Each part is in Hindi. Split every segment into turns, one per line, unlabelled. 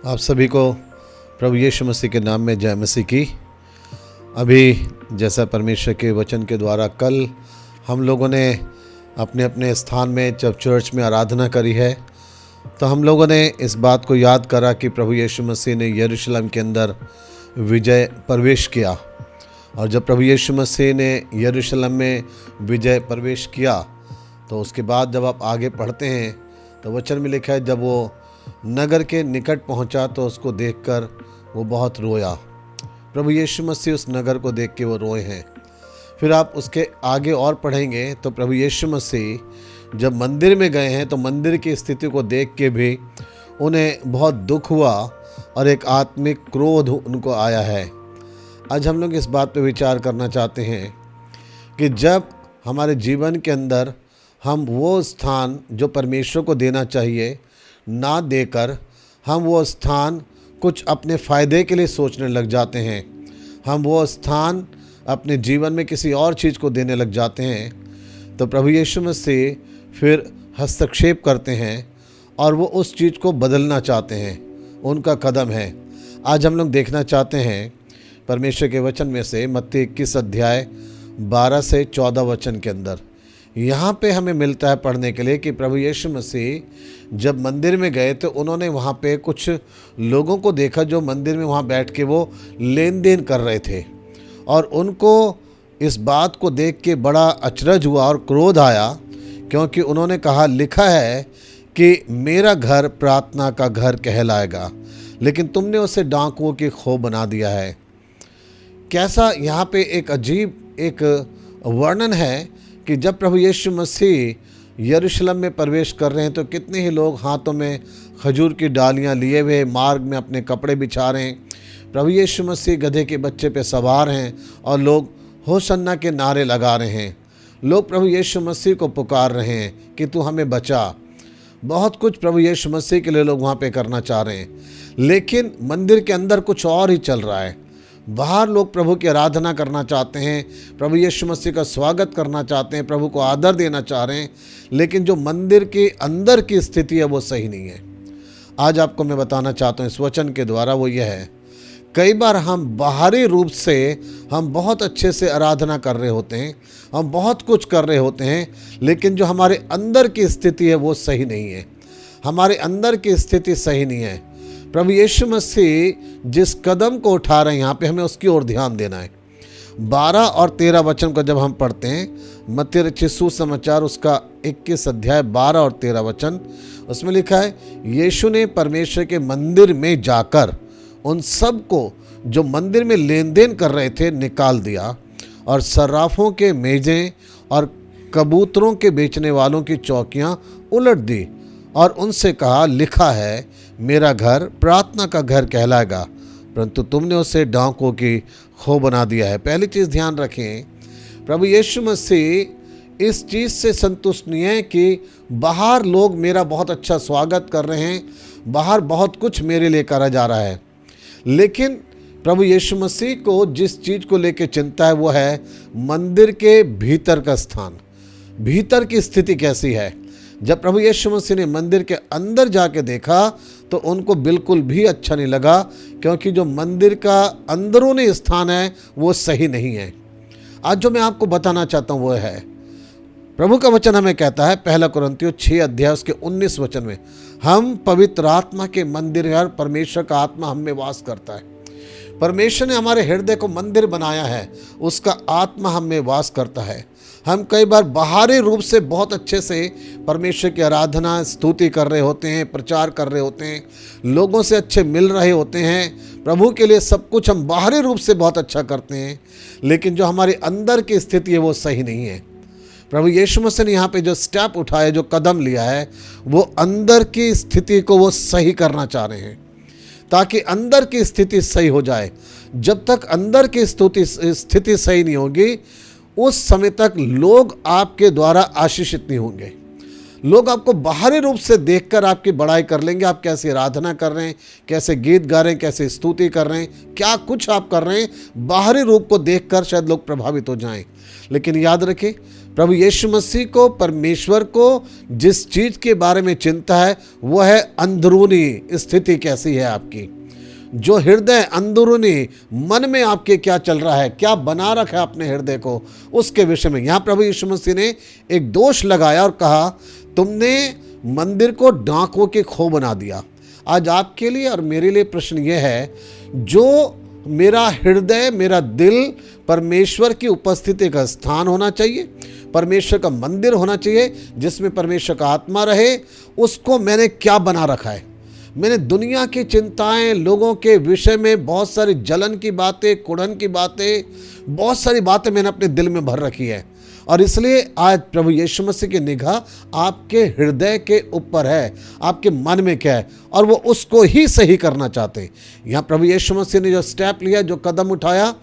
आप सभी को प्रभु यीशु मसीह के नाम में जय मसीह की। अभी जैसा परमेश्वर के वचन के द्वारा कल हम लोगों ने अपने अपने स्थान में जब चर्च में आराधना करी है तो हम लोगों ने इस बात को याद करा कि प्रभु यीशु मसीह ने यरूशलेम के अंदर विजय प्रवेश किया। और जब प्रभु यीशु मसीह ने यरूशलेम में विजय प्रवेश किया तो उसके बाद जब आप आगे पढ़ते हैं तो वचन में लिखा है, जब वो नगर के निकट पहुंचा तो उसको देखकर वो बहुत रोया। प्रभु यीशु मसीह उस नगर को देख के वो रोए हैं। फिर आप उसके आगे और पढ़ेंगे तो प्रभु यीशु मसीह जब मंदिर में गए हैं तो मंदिर की स्थिति को देख के भी उन्हें बहुत दुख हुआ और एक आत्मिक क्रोध उनको आया है। आज हम लोग इस बात पे विचार करना चाहते हैं कि जब हमारे जीवन के अंदर हम वो स्थान जो परमेश्वर को देना चाहिए ना देकर हम वो स्थान कुछ अपने फ़ायदे के लिए सोचने लग जाते हैं, हम वो स्थान अपने जीवन में किसी और चीज़ को देने लग जाते हैं, तो प्रभु यीशु मसीह फिर हस्तक्षेप करते हैं और वो उस चीज़ को बदलना चाहते हैं। उनका कदम है। आज हम लोग देखना चाहते हैं परमेश्वर के वचन में से मत्ती 21 अध्याय 12 से 14 वचन के अंदर। यहाँ पे हमें मिलता है पढ़ने के लिए कि प्रभु यीशु मसीह जब मंदिर में गए तो उन्होंने वहाँ पे कुछ लोगों को देखा जो मंदिर में वहाँ बैठ के वो लेन देन कर रहे थे, और उनको इस बात को देख के बड़ा अचरज हुआ और क्रोध आया, क्योंकि उन्होंने कहा, लिखा है कि मेरा घर प्रार्थना का घर कहलाएगा, लेकिन तुमने उसे डाकुओं की खो बना दिया है। कैसा यहाँ पे एक अजीब एक वर्णन है कि जब प्रभु यीशु मसीह यरूशलेम में प्रवेश कर रहे हैं तो कितने ही लोग हाथों में खजूर की डालियाँ लिए हुए मार्ग में अपने कपड़े बिछा रहे हैं। प्रभु यीशु मसीह गधे के बच्चे पे सवार हैं और लोग होसन्ना के नारे लगा रहे हैं। लोग प्रभु यीशु मसीह को पुकार रहे हैं कि तू हमें बचा। बहुत कुछ प्रभु यीशु मसीह के लिए लोग वहाँ पे करना चाह रहे हैं, लेकिन मंदिर के अंदर कुछ और ही चल रहा है। बाहर लोग प्रभु की आराधना करना चाहते हैं, प्रभु यीशु मसीह का स्वागत करना चाहते हैं, प्रभु को आदर देना चाह रहे हैं, लेकिन जो मंदिर के अंदर की स्थिति है वो सही नहीं है। आज आपको मैं बताना चाहता हूँ इस वचन के द्वारा, वो यह है, कई बार हम बाहरी रूप से हम बहुत अच्छे से आराधना कर रहे होते हैं, हम बहुत कुछ कर रहे होते हैं, लेकिन जो हमारे अंदर की स्थिति है वो सही नहीं है। हमारे अंदर की स्थिति सही नहीं है। प्रभु यीशु मसीह जिस कदम को उठा रहे हैं यहाँ पे हमें उसकी ओर ध्यान देना है। 12 और 13 वचन को जब हम पढ़ते हैं, मत्ती रचित सुसमाचार उसका 21 अध्याय 12 और 13 वचन, उसमें लिखा है, यीशु ने परमेश्वर के मंदिर में जाकर उन सब को जो मंदिर में लेन देन कर रहे थे निकाल दिया और सर्राफों के मेजें और कबूतरों के बेचने वालों की चौकियाँ उलट दी और उनसे कहा, लिखा है मेरा घर प्रार्थना का घर कहलाएगा, परंतु तुमने उसे डाकुओं की खो बना दिया है। पहली चीज़ ध्यान रखें, प्रभु यीशु मसीह इस चीज़ से संतुष्ट नहीं है कि बाहर लोग मेरा बहुत अच्छा स्वागत कर रहे हैं, बाहर बहुत कुछ मेरे लिए करा जा रहा है, लेकिन प्रभु यीशु मसीह को जिस चीज़ को लेकर चिंता है वो है मंदिर के भीतर का स्थान, भीतर की स्थिति कैसी है। जब प्रभु यीशु मसीह ने मंदिर के अंदर जाके देखा तो उनको बिल्कुल भी अच्छा नहीं लगा, क्योंकि जो मंदिर का अंदरूनी स्थान है वो सही नहीं है। आज जो मैं आपको बताना चाहता हूँ वो है, प्रभु का वचन हमें कहता है 1 कुरिन्थियों 6 अध्याय उसके 19 वचन में, हम पवित्र आत्मा के मंदिर हैं और परमेश्वर का आत्मा हम में वास करता है। परमेश्वर ने हमारे हृदय को मंदिर बनाया है, उसका आत्मा हम में वास करता है। हम कई बार बाहरी रूप से बहुत अच्छे से परमेश्वर की आराधना स्तुति कर रहे होते हैं, प्रचार कर रहे होते हैं, लोगों से अच्छे मिल रहे होते हैं, प्रभु के लिए सब कुछ हम बाहरी रूप से बहुत अच्छा करते हैं, लेकिन जो हमारे अंदर की स्थिति है वो सही नहीं है। प्रभु यीशु मसीह ने यहाँ पे जो स्टेप उठाया, जो कदम लिया है, वो अंदर की स्थिति को वो सही करना चाह रहे हैं, ताकि अंदर की स्थिति सही हो जाए। जब तक अंदर की स्थिति सही नहीं होगी उस समय तक लोग आपके द्वारा आशीषित नहीं होंगे। लोग आपको बाहरी रूप से देखकर आपकी बड़ाई कर लेंगे, आप कैसे आराधना कर रहे हैं, कैसे गीत गा रहे हैं, कैसे स्तुति कर रहे हैं, क्या कुछ आप कर रहे हैं, बाहरी रूप को देखकर शायद लोग प्रभावित हो जाएं। लेकिन याद रखें, प्रभु यीशु मसीह को, परमेश्वर को जिस चीज़ के बारे में चिंता है वो है अंदरूनी स्थिति कैसी है आपकी, जो हृदय अंदरूनी मन में आपके क्या चल रहा है, क्या बना रखा है अपने हृदय को, उसके विषय में। यहाँ प्रभु यीशु मसीह ने एक दोष लगाया और कहा तुमने मंदिर को डाकुओं के खो बना दिया। आज आपके लिए और मेरे लिए प्रश्न यह है, जो मेरा हृदय, मेरा दिल परमेश्वर की उपस्थिति का स्थान होना चाहिए, परमेश्वर का मंदिर होना चाहिए जिसमें परमेश्वर का आत्मा रहे, उसको मैंने क्या बना रखा है। मैंने दुनिया की चिंताएं, लोगों के विषय में बहुत सारी जलन की बातें, कुड़न की बातें, बहुत सारी बातें मैंने अपने दिल में भर रखी है। और इसलिए आज प्रभु यीशु मसीह की निगाह आपके हृदय के ऊपर है, आपके मन में क्या है, और वो उसको ही सही करना चाहते हैं। यहाँ प्रभु यीशु मसीह ने जो स्टेप लिया, जो कदम उठाया,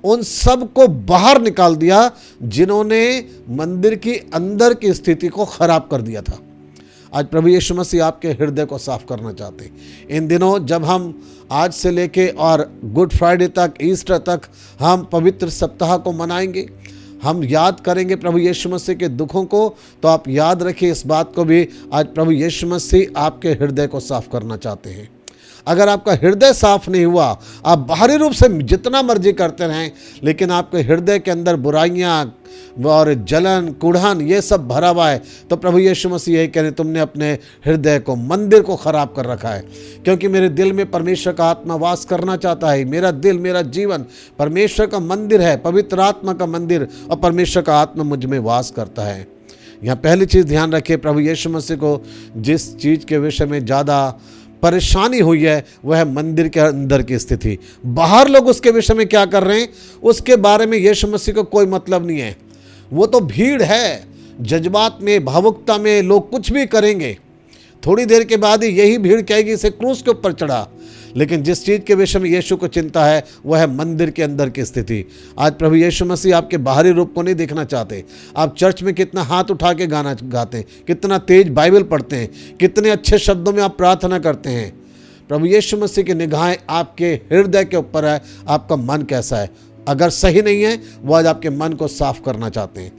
उन सब को बाहर निकाल दिया जिन्होंने मंदिर की अंदर की स्थिति को खराब कर दिया था। आज प्रभु यीशु मसीह आपके हृदय को साफ करना चाहते हैं। इन दिनों जब हम आज से लेके और गुड फ्राइडे तक, ईस्टर तक हम पवित्र सप्ताह को मनाएंगे, हम याद करेंगे प्रभु यीशु मसीह के दुखों को, तो आप याद रखिए इस बात को भी, आज प्रभु यीशु मसीह आपके हृदय को साफ करना चाहते हैं। अगर आपका हृदय साफ नहीं हुआ, आप बाहरी रूप से जितना मर्जी करते रहें, लेकिन आपके हृदय के अंदर बुराइयां और जलन, कुढ़न ये सब भरा हुआ है, तो प्रभु यीशु मसीह यही कह रहे, तुमने अपने हृदय को, मंदिर को खराब कर रखा है। क्योंकि मेरे दिल में परमेश्वर का आत्मा वास करना चाहता है। मेरा दिल, मेरा जीवन परमेश्वर का मंदिर है, पवित्र आत्मा का मंदिर, और परमेश्वर का आत्मा मुझ में वास करता है। यहाँ पहली चीज़ ध्यान रखिए, प्रभु यीशु मसीह को जिस चीज़ के विषय में ज़्यादा परेशानी हुई है वह है मंदिर के अंदर की स्थिति। बाहर लोग उसके विषय में क्या कर रहे हैं, उसके बारे में यीशु मसीह को कोई मतलब नहीं है। वो तो भीड़ है, जज्बात में, भावुकता में लोग कुछ भी करेंगे, थोड़ी देर के बाद ही यही भीड़ कहेगी इसे क्रूस के ऊपर चढ़ा। लेकिन जिस चीज़ के विषय में यीशु को चिंता है वह है मंदिर के अंदर की स्थिति। आज प्रभु यीशु मसीह आपके बाहरी रूप को नहीं देखना चाहते। आप चर्च में कितना हाथ उठा के गाना गाते हैं, कितना तेज बाइबल पढ़ते हैं, कितने अच्छे शब्दों में आप प्रार्थना करते हैं। प्रभु यीशु मसीह की निगाहें आपके हृदय के ऊपर है, आपका मन कैसा है। अगर सही नहीं है, वो आज आपके मन को साफ करना चाहते हैं।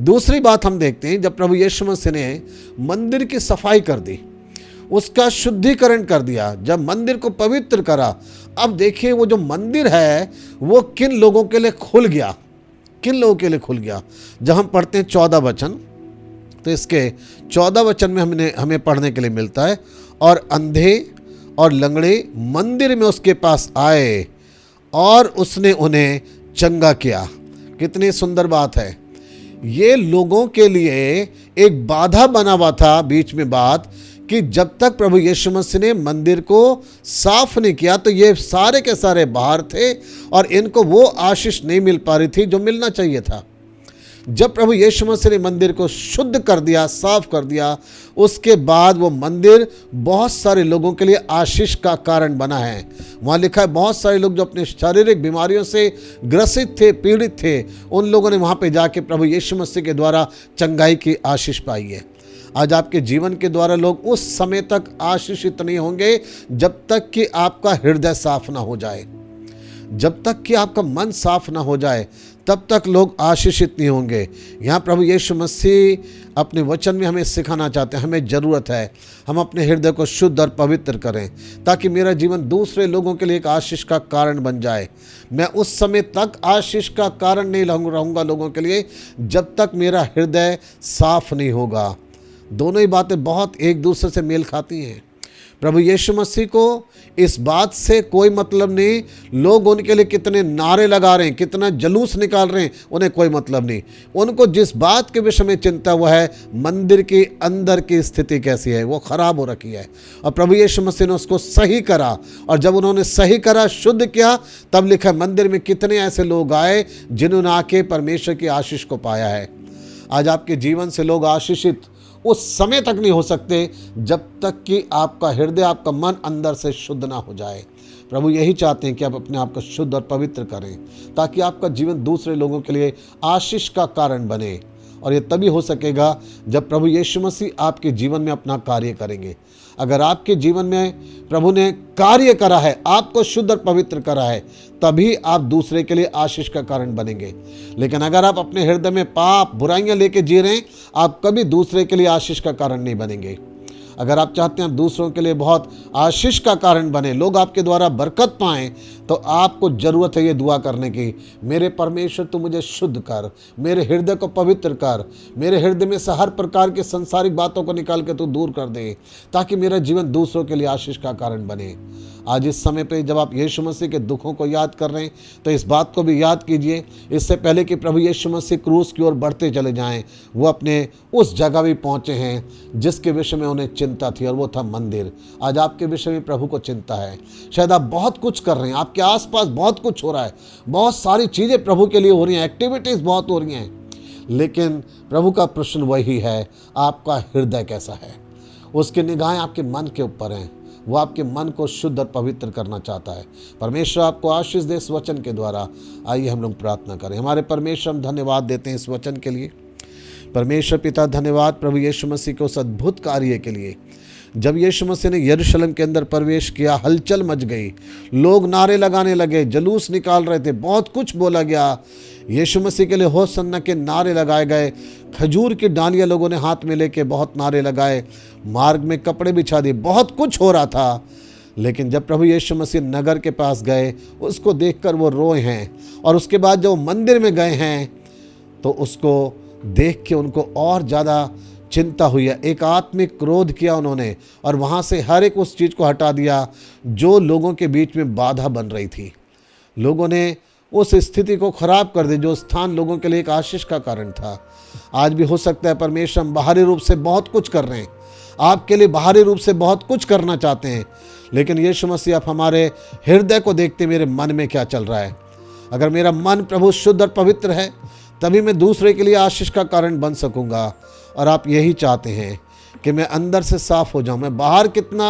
दूसरी बात हम देखते हैं, जब प्रभु यीशु मसीह ने मंदिर की सफाई कर दी, उसका शुद्धिकरण कर दिया, जब मंदिर को पवित्र करा, अब देखिए वो जो मंदिर है वो किन लोगों के लिए खुल गया, किन लोगों के लिए खुल गया। जब हम पढ़ते हैं 14 वचन, तो इसके 14 वचन में हमें पढ़ने के लिए मिलता है, और अंधे और लंगड़े मंदिर में उसके पास आए और उसने उन्हें चंगा किया। कितनी सुंदर बात है। ये लोगों के लिए एक बाधा बना हुआ था बीच में बात, कि जब तक प्रभु यीशु मसीह ने मंदिर को साफ नहीं किया तो ये सारे के सारे बाहर थे और इनको वो आशीष नहीं मिल पा रही थी जो मिलना चाहिए था। जब प्रभु यीशु मसीह ने मंदिर को शुद्ध कर दिया, साफ कर दिया, उसके बाद वो मंदिर बहुत सारे लोगों के लिए आशीष का कारण बना है। वहाँ लिखा है बहुत सारे लोग जो अपने शारीरिक बीमारियों से ग्रसित थे, पीड़ित थे, उन लोगों ने वहाँ पे जाके प्रभु यीशु मसीह के द्वारा चंगाई की आशीष पाई है। आज आपके जीवन के द्वारा लोग उस समय तक आशीषित नहीं होंगे जब तक कि आपका हृदय साफ ना हो जाए, जब तक कि आपका मन साफ ना हो जाए, तब तक लोग आशीषित नहीं होंगे। यहाँ प्रभु यीशु मसीह अपने वचन में हमें सिखाना चाहते हैं, हमें ज़रूरत है हम अपने हृदय को शुद्ध और पवित्र करें, ताकि मेरा जीवन दूसरे लोगों के लिए एक आशीष का कारण बन जाए। मैं उस समय तक आशीष का कारण नहीं रहूँगा लोगों के लिए जब तक मेरा हृदय साफ नहीं होगा। दोनों ही बातें बहुत एक दूसरे से मेल खाती हैं। प्रभु यीशु मसीह को इस बात से कोई मतलब नहीं, लोग उनके लिए कितने नारे लगा रहे हैं, कितना जलूस निकाल रहे हैं, उन्हें कोई मतलब नहीं। उनको जिस बात के विषय में चिंता वो है मंदिर के अंदर की स्थिति कैसी है, वो खराब हो रखी है। और प्रभु यीशु मसीह ने उसको सही करा, और जब उन्होंने सही करा, शुद्ध किया, तब लिखा है मंदिर में कितने ऐसे लोग आए जिन्होंने आके परमेश्वर की आशीष को पाया है। आज आपके जीवन से लोग आशीषित उस समय तक नहीं हो सकते जब तक कि आपका हृदय, आपका मन अंदर से शुद्ध ना हो जाए। प्रभु यही चाहते हैं कि आप अपने आप को शुद्ध और पवित्र करें, ताकि आपका जीवन दूसरे लोगों के लिए आशीष का कारण बने और ये तभी हो सकेगा जब प्रभु यीशु मसीह आपके जीवन में अपना कार्य करेंगे। अगर आपके जीवन में प्रभु ने कार्य करा है, आपको शुद्ध और पवित्र करा है, तभी आप दूसरे के लिए आशीष का कारण बनेंगे। लेकिन अगर आप अपने हृदय में पाप बुराइयां लेके जी रहे हैं, आप कभी दूसरे के लिए आशीष का कारण नहीं बनेंगे। अगर आप चाहते हैं दूसरों के लिए बहुत आशीष का कारण बने, लोग आपके द्वारा बरकत पाएं, तो आपको ज़रूरत है ये दुआ करने की, मेरे परमेश्वर तू मुझे शुद्ध कर, मेरे हृदय को पवित्र कर, मेरे हृदय में से हर प्रकार की संसारिक बातों को निकाल के तू दूर कर दे, ताकि मेरा जीवन दूसरों के लिए आशीष का कारण बने। आज इस समय पे जब आप यीशु मसीह के दुखों को याद कर रहे हैं, तो इस बात को भी याद कीजिए, इससे पहले कि प्रभु यीशु मसीह क्रूस की ओर बढ़ते चले जाएं, वो अपने उस जगह भी पहुंचे हैं जिसके विषय में उन्हें चिंता थी, और वो था मंदिर। आज आपके विषय में प्रभु को चिंता है। शायद आप बहुत कुछ कर रहे हैं, आपके आसपास बहुत कुछ हो रहा है, बहुत सारी चीज़ें प्रभु के लिए हो रही हैं, एक्टिविटीज़ बहुत हो रही हैं, लेकिन प्रभु का प्रश्न वही है, आपका हृदय कैसा है। उसकी निगाहें आपके मन के ऊपर हैं, वो आपके मन को शुद्ध और पवित्र करना चाहता है। परमेश्वर आपको आशीष दे इस वचन के द्वारा। आइए हम लोग प्रार्थना करें। हमारे परमेश्वर, हम धन्यवाद देते हैं इस वचन के लिए। परमेश्वर पिता, धन्यवाद प्रभु यीशु मसीह के उस अद्भुत कार्य के लिए। जब यीशु मसीह ने यरूशलेम के अंदर प्रवेश किया, हलचल मच गई, लोग नारे लगाने लगे, जुलूस निकाल रहे थे, बहुत कुछ बोला गया। यीशु मसीह के लिए होसन्ना के नारे लगाए गए, खजूर की डालियाँ लोगों ने हाथ में लेके बहुत नारे लगाए, मार्ग में कपड़े बिछा दिए, बहुत कुछ हो रहा था। लेकिन जब प्रभु यीशु मसीह नगर के पास गए, उसको देखकर वो रोए हैं, और उसके बाद जब वो मंदिर में गए हैं तो उसको देख के उनको और ज़्यादा चिंता हुई है। एक आत्मिक क्रोध किया उन्होंने, और वहाँ से हर एक उस चीज़ को हटा दिया जो लोगों के बीच में बाधा बन रही थी। लोगों ने उस स्थिति को खराब कर दी जो स्थान लोगों के लिए एक आशीष का कारण था। आज भी हो सकता है परमेश्वर, हम बाहरी रूप से बहुत कुछ कर रहे हैं, आपके लिए बाहरी रूप से बहुत कुछ करना चाहते हैं, लेकिन यीशु मसीह आप हमारे हृदय को देखते, मेरे मन में क्या चल रहा है। अगर मेरा मन प्रभु शुद्ध और पवित्र है, तभी मैं दूसरे के लिए आशीष का कारण बन सकूंगा। और आप यही चाहते हैं कि मैं अंदर से साफ हो जाऊं। मैं बाहर कितना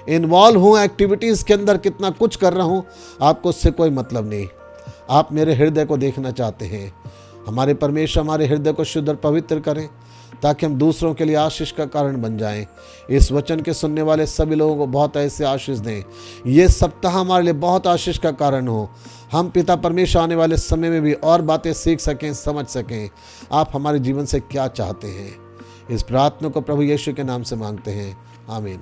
इन्वॉल्व हूं, एक्टिविटीज़ के अंदर कितना कुछ कर रहा हूं, आपको उससे कोई मतलब नहीं। आप मेरे हृदय को देखना चाहते हैं। हमारे परमेश्वर हमारे हृदय को शुद्ध और पवित्र करें, ताकि हम दूसरों के लिए आशीष का कारण बन जाएं। इस वचन के सुनने वाले सभी लोगों को बहुत ऐसे आशीष दें, ये सप्ताह हमारे लिए बहुत आशीष का कारण हो। हम पिता परमेश्वर आने वाले समय में भी और बातें सीख सकें, समझ सकें आप हमारे जीवन से क्या चाहते हैं। इस प्रार्थना को प्रभु यीशु के नाम से मांगते हैं, आमीन।